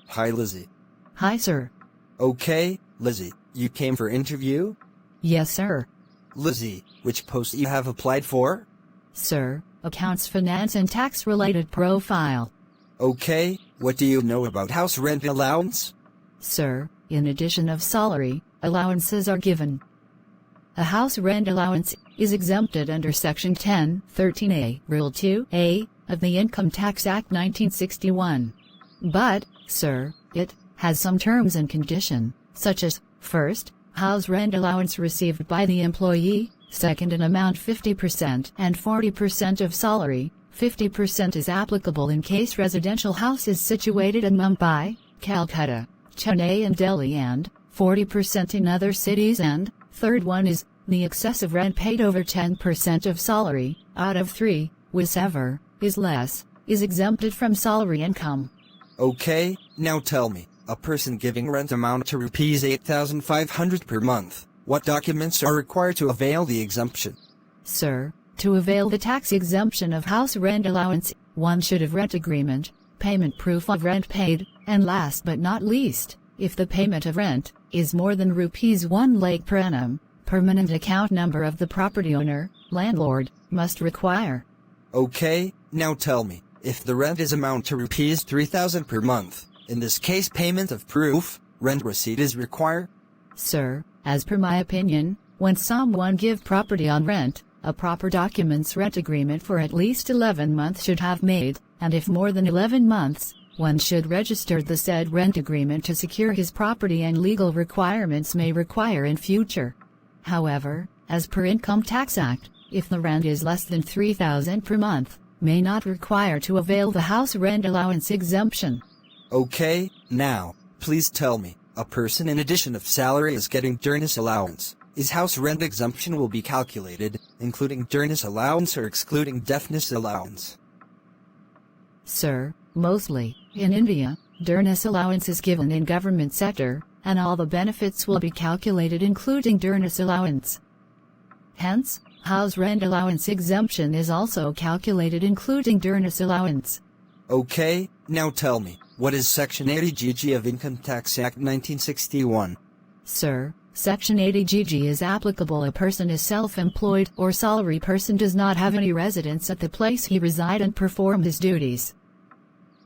Hi, Lizzie. Hi, sir. Okay, Lizzie, you came for interview? Yes, sir. Lizzie, which post you have applied for? Sir, accounts, finance and tax-related profile. Okay, what do you know about house rent allowance? Sir, in addition of salary, allowances are given. A house rent allowance is exempted under Section 1013A, Rule 2A, of the Income Tax Act 1961. But, sir, it has some terms and conditions, such as, first, house rent allowance received by the employee, second, an amount 50% and 40% of salary. 50% is applicable in case residential house is situated in Mumbai, Calcutta, Chennai and Delhi, and 40% in other cities, and third one is the excessive rent paid over 10% of salary, out of 3, whichever is less, is exempted from salary income. Okay, now tell me, a person giving rent amount to rupees 8,500 per month, what documents are required to avail the exemption? Sir, to avail the tax exemption of house rent allowance, one should have rent agreement, payment proof of rent paid, and last but not least, if the payment of rent is more than rupees 1 lakh per annum, permanent account number of the property owner, landlord, must require. Okay, now tell me, if the rent is amount to rupees 3,000 per month, in this case payment of proof, rent receipt is required? Sir, as per my opinion, when someone give property on rent, a proper documents rent agreement for at least 11 months should have made, and if more than 11 months, one should register the said rent agreement to secure his property, and legal requirements may require in future. However, as per Income Tax Act, if the rent is less than 3,000 per month, may not require to avail the house rent allowance exemption. Okay, now, please tell me, a person in addition of salary is getting dearness allowance. Is house rent exemption will be calculated, including dearness allowance or excluding deafness allowance? Sir, mostly, in India, dearness allowance is given in government sector, and all the benefits will be calculated including dearness allowance. Hence, house rent allowance exemption is also calculated including dearness allowance. Okay, now tell me, what is Section 80GG of Income Tax Act 1961? Sir, Section 80GG is applicable a person is self-employed or salary person does not have any residence at the place he reside and perform his duties.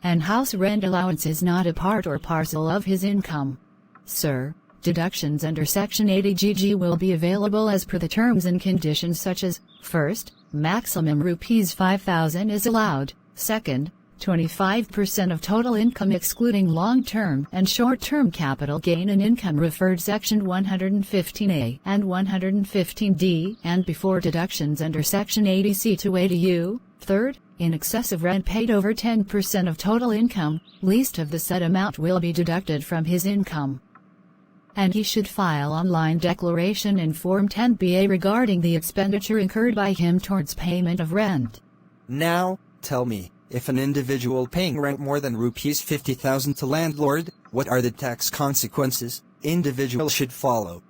And house rent allowance is not a part or parcel of his income. Sir, deductions under Section 80GG will be available as per the terms and conditions, such as, first, maximum rupees 5,000 is allowed, second, 25% of total income excluding long-term and short-term capital gain and income referred Section 115A and 115D, and before deductions under Section 80C to 80U, third, in excessive rent paid over 10% of total income, least of the said amount will be deducted from his income. And he should file online declaration in Form 10BA regarding the expenditure incurred by him towards payment of rent. Now, tell me, if an individual paying rent more than rupees 50,000 to landlord, what are the tax consequences individual should follow?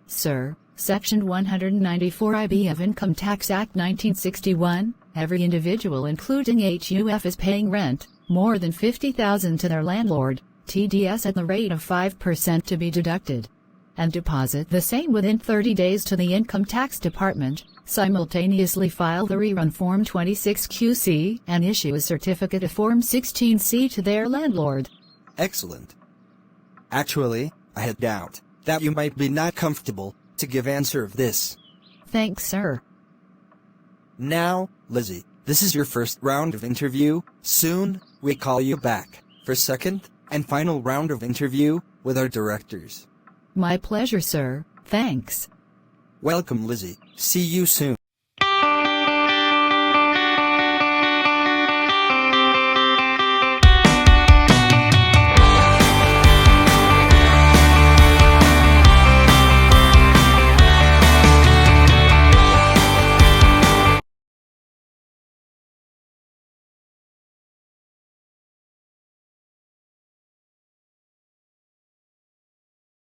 Sir, Section 194IB of Income Tax Act 1961, every individual including HUF is paying rent more than 50,000 to their landlord, TDS at the rate of 5% to be deducted, and deposit the same within 30 days to the Income Tax Department, simultaneously file the rerun Form 26QC and issue a certificate of Form 16C to their landlord. Excellent. Actually, I had doubt that you might be not comfortable to give answer of this. Thanks, sir. Now, Lizzie, this is your first round of interview. Soon, we call you back for second and final round of interview with our directors. My pleasure, sir. Thanks. Welcome, Lizzie. See you soon.